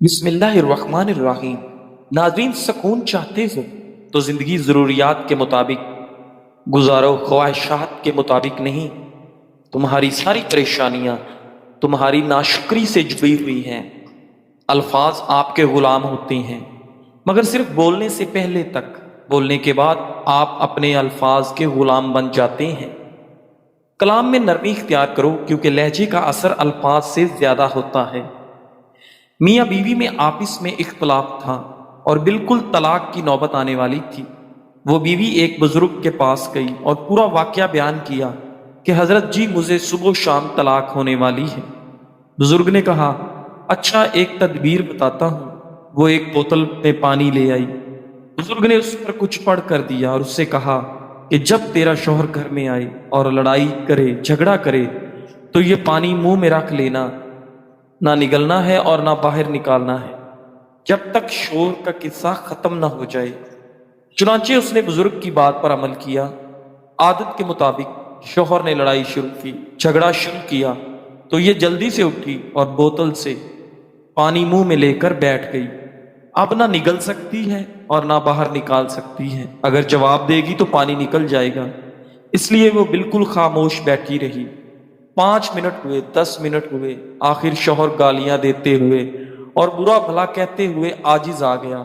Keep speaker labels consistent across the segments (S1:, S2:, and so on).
S1: بسم اللہ الرحمن الرحیم۔ ناظرین، سکون چاہتے ہو تو زندگی ضروریات کے مطابق گزارو، خواہشات کے مطابق نہیں۔ تمہاری ساری پریشانیاں تمہاری ناشکری سے جڑی ہوئی ہیں۔ الفاظ آپ کے غلام ہوتے ہیں، مگر صرف بولنے سے پہلے تک۔ بولنے کے بعد آپ اپنے الفاظ کے غلام بن جاتے ہیں۔ کلام میں نرمی اختیار کرو، کیونکہ لہجے کا اثر الفاظ سے زیادہ ہوتا ہے۔ میاں بیوی میں آپس میں اختلاف تھا اور بالکل طلاق کی نوبت آنے والی تھی۔ وہ بیوی ایک بزرگ کے پاس گئی اور پورا واقعہ بیان کیا کہ حضرت جی، مجھے صبح و شام طلاق ہونے والی ہے۔ بزرگ نے کہا، اچھا، ایک تدبیر بتاتا ہوں۔ وہ ایک بوتل میں پانی لے آئی۔ بزرگ نے اس پر کچھ پڑھ کر دیا اور اس سے کہا کہ جب تیرا شوہر گھر میں آئے اور لڑائی کرے، جھگڑا کرے، تو یہ پانی منہ میں رکھ لینا، نہ نگلنا ہے اور نہ باہر نکالنا ہے، جب تک شور کا قصہ ختم نہ ہو جائے۔ چنانچہ اس نے بزرگ کی بات پر عمل کیا۔ عادت کے مطابق شوہر نے لڑائی شروع کی، جھگڑا شروع کیا، تو یہ جلدی سے اٹھی اور بوتل سے پانی منہ میں لے کر بیٹھ گئی۔ اب نہ نگل سکتی ہے اور نہ باہر نکال سکتی ہے۔ اگر جواب دے گی تو پانی نکل جائے گا، اس لیے وہ بالکل خاموش بیٹھی رہی۔ 5 منٹ ہوئے، 10 منٹ ہوئے، آخر شوہر گالیاں دیتے ہوئے اور برا بھلا کہتے ہوئے عاجز آ گیا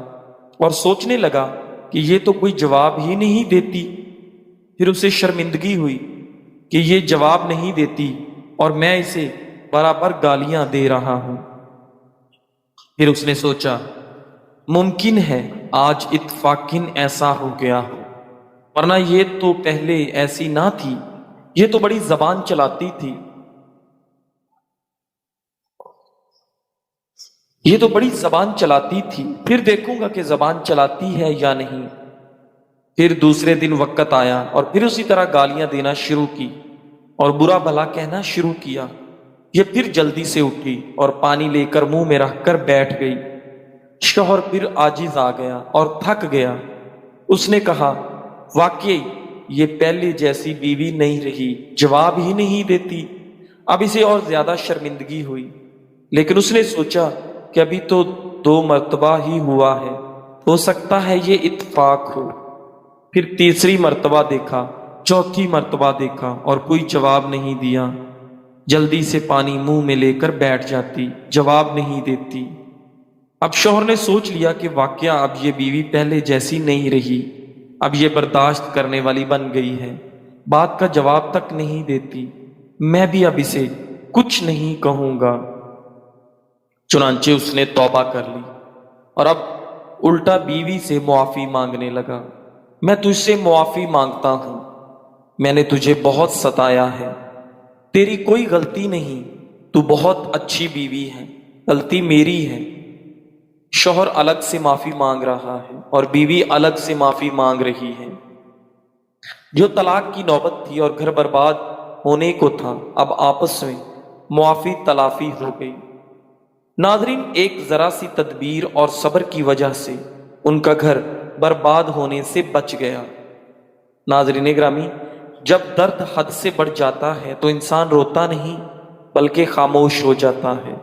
S1: اور سوچنے لگا کہ یہ تو کوئی جواب ہی نہیں دیتی۔ پھر اسے شرمندگی ہوئی کہ یہ جواب نہیں دیتی اور میں اسے برابر گالیاں دے رہا ہوں۔ پھر اس نے سوچا، ممکن ہے آج اتفاقاً ایسا ہو گیا ہو، ورنہ یہ تو پہلے ایسی نہ تھی۔ یہ تو بڑی زبان چلاتی تھی، یہ تو بڑی زبان چلاتی تھی، پھر دیکھوں گا کہ زبان چلاتی ہے یا نہیں۔ پھر دوسرے دن وقت آیا اور پھر اسی طرح گالیاں دینا شروع کی اور برا بھلا کہنا شروع کیا۔ یہ پھر جلدی سے اٹھی اور پانی لے کر منہ میں رکھ کر بیٹھ گئی۔ شوہر پھر عاجز آ گیا اور تھک گیا۔ اس نے کہا، واقعی یہ پہلے جیسی بیوی نہیں رہی، جواب ہی نہیں دیتی۔ اب اسے اور زیادہ شرمندگی ہوئی، لیکن اس نے سوچا کہ ابھی تو 2 مرتبہ ہی ہوا ہے، ہو سکتا ہے یہ اتفاق ہو۔ پھر تیسری مرتبہ دیکھا، چوتھی مرتبہ دیکھا اور کوئی جواب نہیں دیا۔ جلدی سے پانی منہ میں لے کر بیٹھ جاتی، جواب نہیں دیتی۔ اب شوہر نے سوچ لیا کہ واقعہ اب یہ بیوی پہلے جیسی نہیں رہی، اب یہ برداشت کرنے والی بن گئی ہے، بات کا جواب تک نہیں دیتی۔ میں بھی اب اسے کچھ نہیں کہوں گا۔ چنانچہ اس نے توبہ کر لی اور اب الٹا بیوی سے معافی مانگنے لگا۔ میں تجھ سے معافی مانگتا ہوں، میں نے تجھے بہت ستایا ہے، تیری کوئی غلطی نہیں، تو بہت اچھی بیوی ہے، غلطی میری ہے۔ شوہر الگ سے معافی مانگ رہا ہے اور بیوی الگ سے معافی مانگ رہی ہے۔ جو طلاق کی نوبت تھی اور گھر برباد ہونے کو تھا، اب آپس میں معافی تلافی ہو گئی۔ ناظرین، ایک ذرا سی تدبیر اور صبر کی وجہ سے ان کا گھر برباد ہونے سے بچ گیا۔ ناظرین گرامی، جب درد حد سے بڑھ جاتا ہے تو انسان روتا نہیں بلکہ خاموش ہو جاتا ہے۔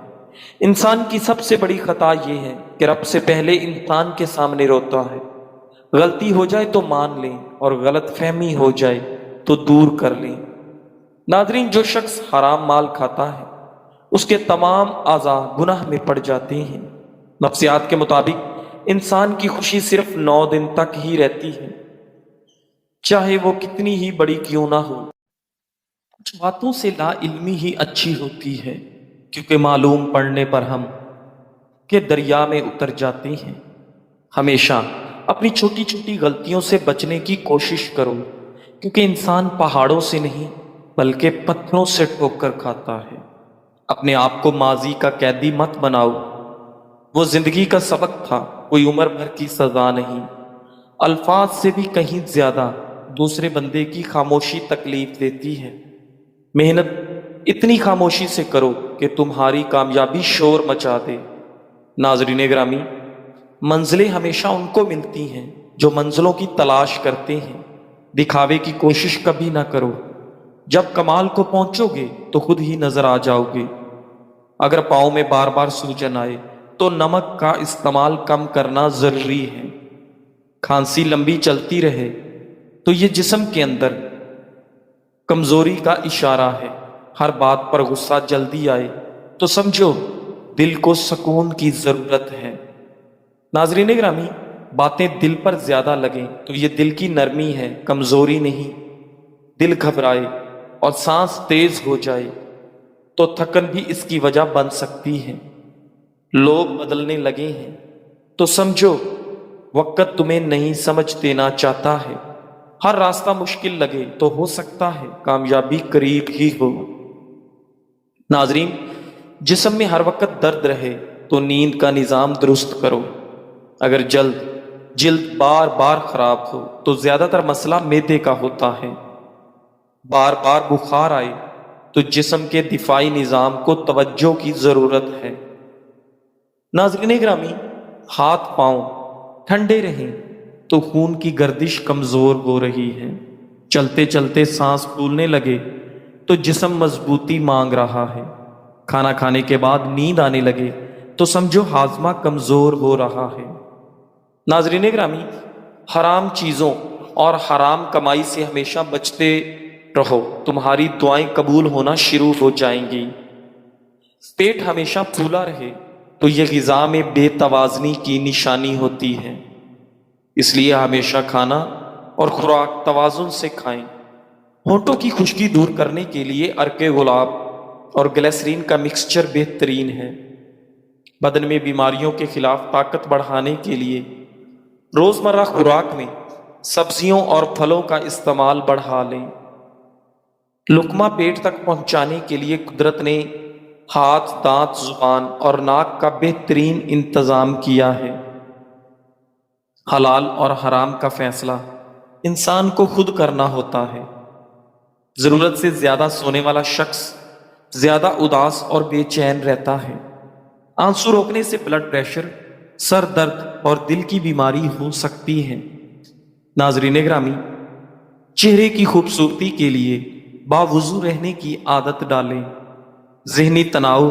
S1: انسان کی سب سے بڑی خطا یہ ہے کہ رب سے پہلے انسان کے سامنے روتا ہے۔ غلطی ہو جائے تو مان لیں اور غلط فہمی ہو جائے تو دور کر لیں۔ ناظرین، جو شخص حرام مال کھاتا ہے اس کے تمام اعضاء گناہ میں پڑ جاتے ہیں۔ نفسیات کے مطابق انسان کی خوشی صرف 9 دن تک ہی رہتی ہے، چاہے وہ کتنی ہی بڑی کیوں نہ ہو۔ کچھ باتوں سے لا علمی ہی اچھی ہوتی ہے، کیونکہ معلوم پڑنے پر ہم کے دریا میں اتر جاتے ہیں۔ ہمیشہ اپنی چھوٹی چھوٹی غلطیوں سے بچنے کی کوشش کرو، کیونکہ انسان پہاڑوں سے نہیں بلکہ پتھروں سے ٹھوکر کھاتا ہے۔ اپنے آپ کو ماضی کا قیدی مت بناؤ، وہ زندگی کا سبق تھا، کوئی عمر بھر کی سزا نہیں۔ الفاظ سے بھی کہیں زیادہ دوسرے بندے کی خاموشی تکلیف دیتی ہے۔ محنت اتنی خاموشی سے کرو کہ تمہاری کامیابی شور مچا دے۔ ناظرین گرامی، منزلیں ہمیشہ ان کو ملتی ہیں جو منزلوں کی تلاش کرتے ہیں۔ دکھاوے کی کوشش کبھی نہ کرو، جب کمال کو پہنچو گے تو خود ہی نظر آ جاؤ گے۔ اگر پاؤں میں بار بار سوجن آئے تو نمک کا استعمال کم کرنا ضروری ہے۔ کھانسی لمبی چلتی رہے تو یہ جسم کے اندر کمزوری کا اشارہ ہے۔ ہر بات پر غصہ جلدی آئے تو سمجھو دل کو سکون کی ضرورت ہے۔ ناظرین گرامی، باتیں دل پر زیادہ لگیں تو یہ دل کی نرمی ہے، کمزوری نہیں۔ دل گھبرائے اور سانس تیز ہو جائے تو تھکن بھی اس کی وجہ بن سکتی ہے۔ لوگ بدلنے لگے ہیں تو سمجھو وقت تمہیں نہیں سمجھ دینا چاہتا ہے۔ ہر راستہ مشکل لگے تو ہو سکتا ہے کامیابی قریب ہی ہو۔ ناظرین، جسم میں ہر وقت درد رہے تو نیند کا نظام درست کرو۔ اگر جلد بار بار خراب ہو تو زیادہ تر مسئلہ معدے کا ہوتا ہے۔ بار بار بخار آئے تو جسم کے دفاعی نظام کو توجہ کی ضرورت ہے۔ ناظرین گرامی، ہاتھ پاؤں ٹھنڈے رہیں تو خون کی گردش کمزور ہو رہی ہے۔ چلتے چلتے سانس پھولنے لگے تو جسم مضبوطی مانگ رہا ہے۔ کھانا کھانے کے بعد نیند آنے لگے تو سمجھو ہاضمہ کمزور ہو رہا ہے۔ ناظرین گرامی، حرام چیزوں اور حرام کمائی سے ہمیشہ بچتے رہو، تمہاری دعائیں قبول ہونا شروع ہو جائیں گی۔ پیٹ ہمیشہ پھولا رہے تو یہ غذا میں بے توازنی کی نشانی ہوتی ہے۔ اس لیے ہمیشہ کھانا اور خوراک توازن سے کھائیں۔ ہونٹوں کی خشکی دور کرنے کے لیے عرق گلاب اور گلیسرین کا مکسچر بہترین ہے۔ بدن میں بیماریوں کے خلاف طاقت بڑھانے کے لیے روزمرہ خوراک میں سبزیوں اور پھلوں کا استعمال بڑھا لیں۔ لقمہ پیٹ تک پہنچانے کے لیے قدرت نے ہاتھ، دانت، زبان اور ناک کا بہترین انتظام کیا ہے۔ حلال اور حرام کا فیصلہ انسان کو خود کرنا ہوتا ہے۔ ضرورت سے زیادہ سونے والا شخص زیادہ اداس اور بے چین رہتا ہے۔ آنسو روکنے سے بلڈ پریشر، سر درد اور دل کی بیماری ہو سکتی ہے۔ ناظرین گرامی، چہرے کی خوبصورتی کے لیے باوضو رہنے کی عادت ڈالیں۔ ذہنی تناؤ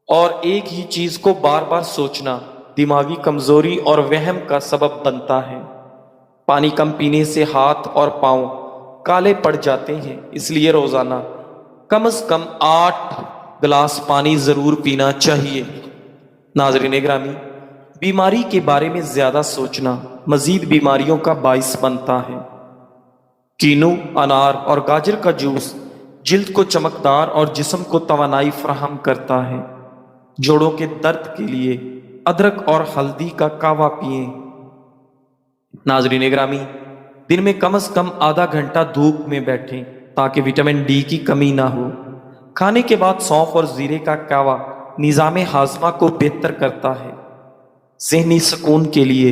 S1: اور ایک ہی چیز کو بار بار سوچنا دماغی کمزوری اور وہم کا سبب بنتا ہے۔ پانی کم پینے سے ہاتھ اور پاؤں کالے پڑ جاتے ہیں، اس لیے روزانہ کم از کم 8 گلاس پانی ضرور پینا چاہیے۔ ناظرین گرامی، بیماری کے بارے میں زیادہ سوچنا مزید بیماریوں کا باعث بنتا ہے۔ کینو، انار اور گاجر کا جوس جلد کو چمکدار اور جسم کو توانائی فراہم کرتا ہے۔ جوڑوں کے درد کے لیے ادرک اور ہلدی کا کہوہ پئیں۔ ناظرین گرامی، دن میں کم از کم آدھا گھنٹہ دھوپ میں بیٹھیں تاکہ وٹامن ڈی کی کمی نہ ہو۔ کھانے کے بعد سونف اور زیرے کا کہوہ نظام ہاضمہ کو بہتر کرتا ہے۔ ذہنی سکون کے لیے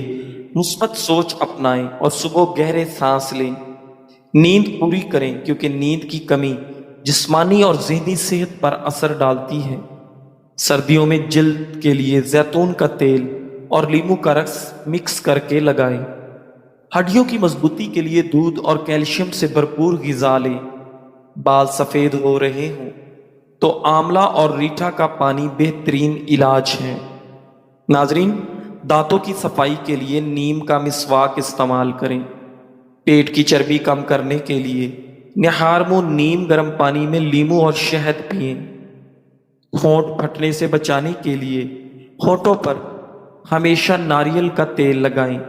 S1: مثبت سوچ اپنائیں اور صبح گہرے سانس لیں۔ نیند پوری کریں کیونکہ نیند کی کمی جسمانی اور ذہنی صحت پر اثر ڈالتی ہے۔ سردیوں میں جلد کے لیے زیتون کا تیل اور لیموں کا رس مکس کر کے لگائیں۔ ہڈیوں کی مضبوطی کے لیے دودھ اور کیلشیم سے بھرپور غذا لیں۔ بال سفید ہو رہے ہوں تو آملہ اور ریٹھا کا پانی بہترین علاج ہے۔ ناظرین، دانتوں کی صفائی کے لیے نیم کا مسواک استعمال کریں۔ پیٹ کی چربی کم کرنے کے لیے نہار منہ نیم گرم پانی میں لیموں اور شہد پئیں۔ ہونٹ پھٹنے سے بچانے کے لیے ہونٹوں پر ہمیشہ ناریل کا تیل لگائیں۔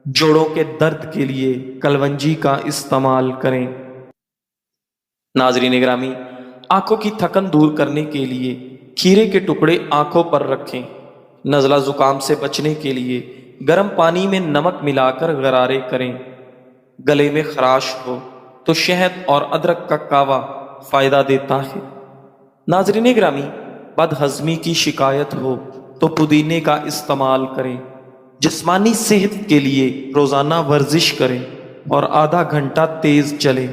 S1: جوڑوں کے درد کے لیے کلونجی کا استعمال کریں۔ ناظرین گرامی، آنکھوں کی تھکن دور کرنے کے لیے کھیرے کے ٹکڑے آنکھوں پر رکھیں۔ نزلہ زکام سے بچنے کے لیے گرم پانی میں نمک ملا کر غرارے کریں۔ گلے میں خراش ہو تو شہد اور ادرک کا کہوہ فائدہ دیتا ہے۔ ناظرین گرامی، بد ہضمی کی شکایت ہو تو پودینے کا استعمال کریں۔ جسمانی صحت کے لیے روزانہ ورزش کریں اور آدھا گھنٹہ تیز چلیں۔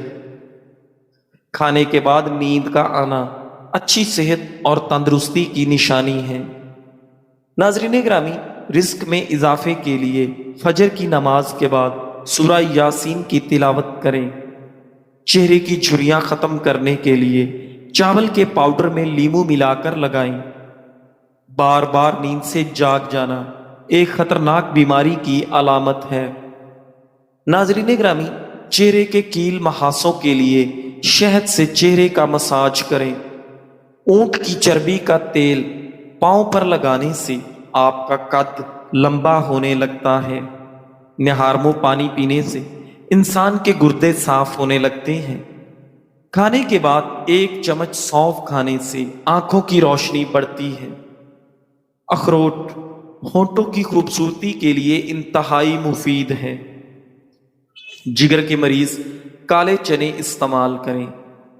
S1: کھانے کے بعد نیند کا آنا اچھی صحت اور تندرستی کی نشانی ہے۔ ناظرین گرامی، رزق میں اضافے کے لیے فجر کی نماز کے بعد سورہ یاسین کی تلاوت کریں۔ چہرے کی جھریاں ختم کرنے کے لیے چاول کے پاؤڈر میں لیموں ملا کر لگائیں۔ بار بار نیند سے جاگ جانا ایک خطرناک بیماری کی علامت ہے۔ ناظرین گرامی، چہرے کے کیل محاسوں کے لیے شہد سے چہرے کا مساج کریں۔ اونٹ کی چربی کا تیل پاؤں پر لگانے سے آپ کا قد لمبا ہونے لگتا ہے۔ نہار منہ پانی پینے سے انسان کے گردے صاف ہونے لگتے ہیں۔ کھانے کے بعد 1 چمچ سونف کھانے سے آنکھوں کی روشنی بڑھتی ہے۔ اخروٹ ہونٹوں کی خوبصورتی کے لیے انتہائی مفید ہے۔ جگر کے مریض کالے چنے استعمال کریں۔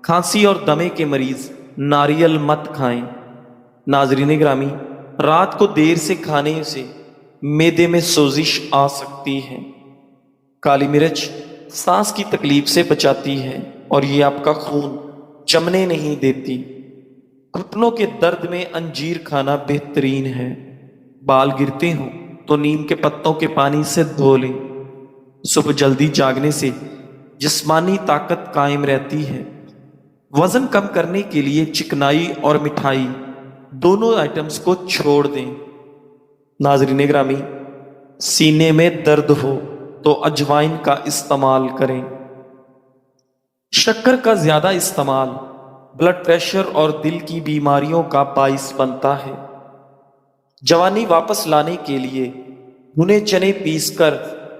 S1: کھانسی اور دمے کے مریض ناریل مت کھائیں۔ ناظرین گرامی، رات کو دیر سے کھانے سے معدے میں سوزش آ سکتی ہے۔ کالی مرچ سانس کی تکلیف سے بچاتی ہے اور یہ آپ کا خون جمنے نہیں دیتی۔ گھٹنوں کے درد میں انجیر کھانا بہترین ہے۔ بال گرتے ہوں تو نیم کے پتوں کے پانی سے دھو لیں۔ صبح جلدی جاگنے سے جسمانی طاقت قائم رہتی ہے۔ وزن کم کرنے کے لیے چکنائی اور مٹھائی دونوں آئٹمز کو چھوڑ دیں۔ ناظرین گرامی، سینے میں درد ہو تو اجوائن کا استعمال کریں۔ شکر کا زیادہ استعمال بلڈ پریشر اور دل کی بیماریوں کا باعث بنتا ہے۔ جوانی واپس لانے کے لیے بھنے چنے پیس کر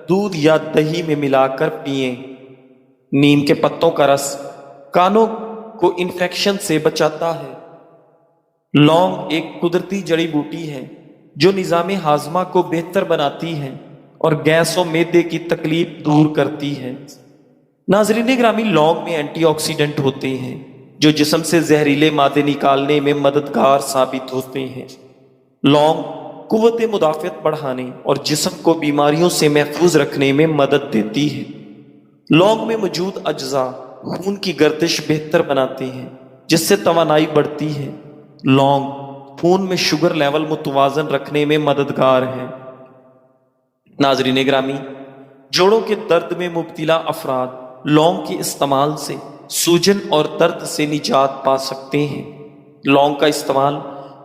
S1: دودھ یا دہی میں ملا کر پئیں۔ نیم کے پتوں کا رس کانوں کو انفیکشن سے بچاتا ہے۔ لونگ ایک قدرتی جڑی بوٹی ہے جو نظام ہاضمہ کو بہتر بناتی ہے اور گیس و معدے کی تکلیف دور کرتی ہے۔ ناظرین گرامی، لونگ میں اینٹی آکسیڈنٹ ہوتے ہیں جو جسم سے زہریلے مادے نکالنے میں مددگار ثابت ہوتے ہیں۔ لونگ قوت مدافعت بڑھانے اور جسم کو بیماریوں سے محفوظ رکھنے میں مدد دیتی ہے۔ لونگ میں موجود اجزاء خون کی گردش بہتر بناتے ہیں جس سے توانائی بڑھتی ہے۔ لونگ خون میں شوگر لیول متوازن رکھنے میں مددگار ہے۔ ناظرین گرامی، جوڑوں کے درد میں مبتلا افراد لونگ کے استعمال سے سوجن اور درد سے نجات پا سکتے ہیں۔ لونگ کا استعمال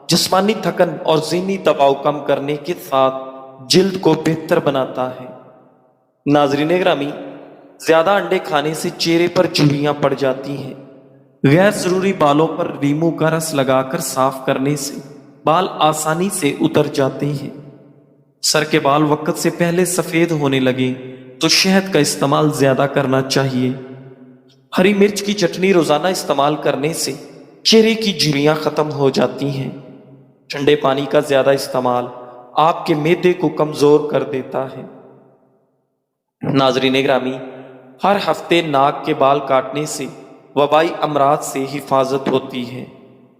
S1: جسمانی تھکن اور ذہنی دباؤ کم کرنے کے ساتھ جلد کو بہتر بناتا ہے۔ ناظرین گرامی، زیادہ انڈے کھانے سے چہرے پر جھریاں پڑ جاتی ہیں۔ غیر ضروری بالوں پر لیموں کا رس لگا کر صاف کرنے سے بال آسانی سے اتر جاتے ہیں۔ سر کے بال وقت سے پہلے سفید ہونے لگے تو شہد کا استعمال زیادہ کرنا چاہیے۔ ہری مرچ کی چٹنی روزانہ استعمال کرنے سے چہرے کی جھریاں ختم ہو جاتی ہیں۔ ٹھنڈے پانی کا زیادہ استعمال آپ کے معدے کو کمزور کر دیتا ہے۔ ناظرین گرامی، ہر ہفتے ناک کے بال کاٹنے سے وبائی امراض سے حفاظت ہوتی ہے۔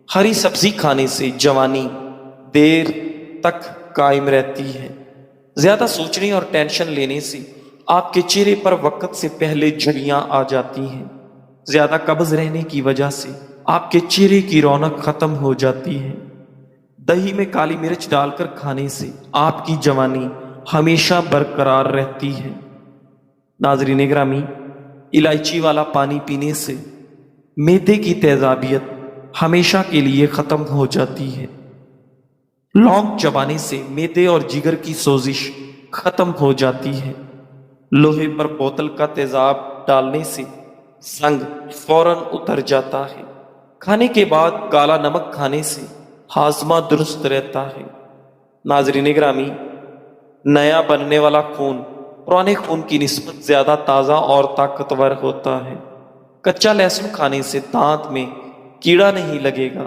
S1: ہری سبزی کھانے سے جوانی دیر تک قائم رہتی ہے۔ زیادہ سوچنے اور ٹینشن لینے سے آپ کے چہرے پر وقت سے پہلے جھریاں آ جاتی ہیں۔ زیادہ قبض رہنے کی وجہ سے آپ کے چہرے کی رونق ختم ہو جاتی ہے۔ دہی میں کالی مرچ ڈال کر کھانے سے آپ کی جوانی ہمیشہ برقرار رہتی ہے۔ ناظرین گرامی، الائچی والا پانی پینے سے معدے کی تیزابیت ہمیشہ کے لیے ختم ہو جاتی ہے۔ لونگ چبانے سے معدے اور جگر کی سوزش ختم ہو جاتی ہے۔ لوہے پر بوتل کا تیزاب ڈالنے سے زنگ فوراً اتر جاتا ہے۔ کھانے کے بعد کالا نمک کھانے سے ہاضمہ درست رہتا ہے۔ ناظرین گرامی، نیا بننے والا خون پرانے خون کی نسبت زیادہ تازہ اور طاقتور ہوتا ہے۔ کچا لہسن کھانے سے دانت میں کیڑا نہیں لگے گا۔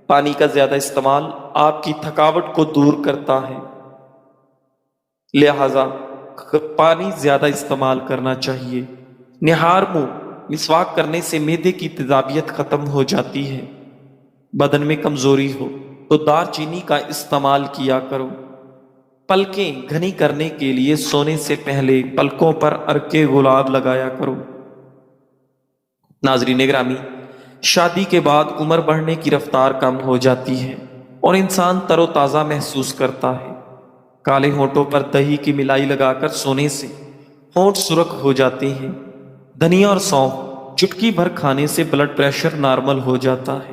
S1: پانی کا زیادہ استعمال آپ کی تھکاوٹ کو دور کرتا ہے، لہذا پانی زیادہ استعمال کرنا چاہیے۔ نہار منہ مسواک کرنے سے معدے کی تیزابیت ختم ہو جاتی ہے۔ بدن میں کمزوری ہو تو دار چینی کا استعمال کیا کرو۔ پلکیں گھنی کرنے کے لیے سونے سے پہلے پلکوں پر عرق گلاب لگایا کرو۔ ناظرین گرامی، شادی کے بعد عمر بڑھنے کی رفتار کم ہو جاتی ہے اور انسان تر و تازہ محسوس کرتا ہے۔ کالے ہونٹوں پر دہی کی ملائی لگا کر سونے سے ہونٹ سرخ ہو جاتے ہیں۔ دھنیا اور سونف چٹکی بھر کھانے سے بلڈ پریشر نارمل ہو جاتا ہے۔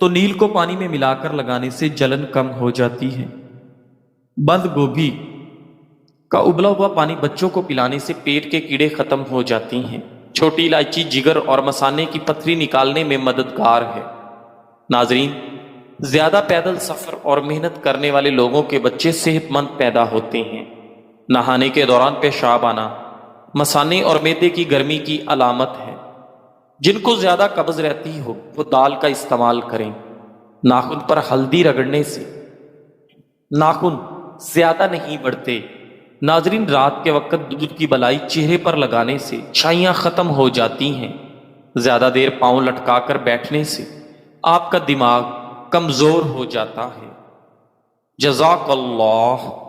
S1: تو نیل کو پانی میں ملا کر لگانے سے جلن کم ہو جاتی ہے۔ بند گوبھی کا ابلا ہوا پانی بچوں کو پلانے سے پیٹ کے کیڑے ختم ہو جاتی ہیں۔ چھوٹی الائچی جگر اور مثانے کی پتھری نکالنے میں مددگار ہے۔ ناظرین، زیادہ پیدل سفر اور محنت کرنے والے لوگوں کے بچے صحت مند پیدا ہوتے ہیں۔ نہانے کے دوران پیشاب آنا مثانے اور معدے کی گرمی کی علامت ہے۔ جن کو زیادہ قبض رہتی ہو وہ دال کا استعمال کریں۔ ناخن پر ہلدی رگڑنے سے ناخن زیادہ نہیں بڑھتے۔ ناظرین، رات کے وقت دودھ کی بلائی چہرے پر لگانے سے چھائیاں ختم ہو جاتی ہیں۔ زیادہ دیر پاؤں لٹکا کر بیٹھنے سے آپ کا دماغ کمزور ہو جاتا ہے۔ جزاک اللہ۔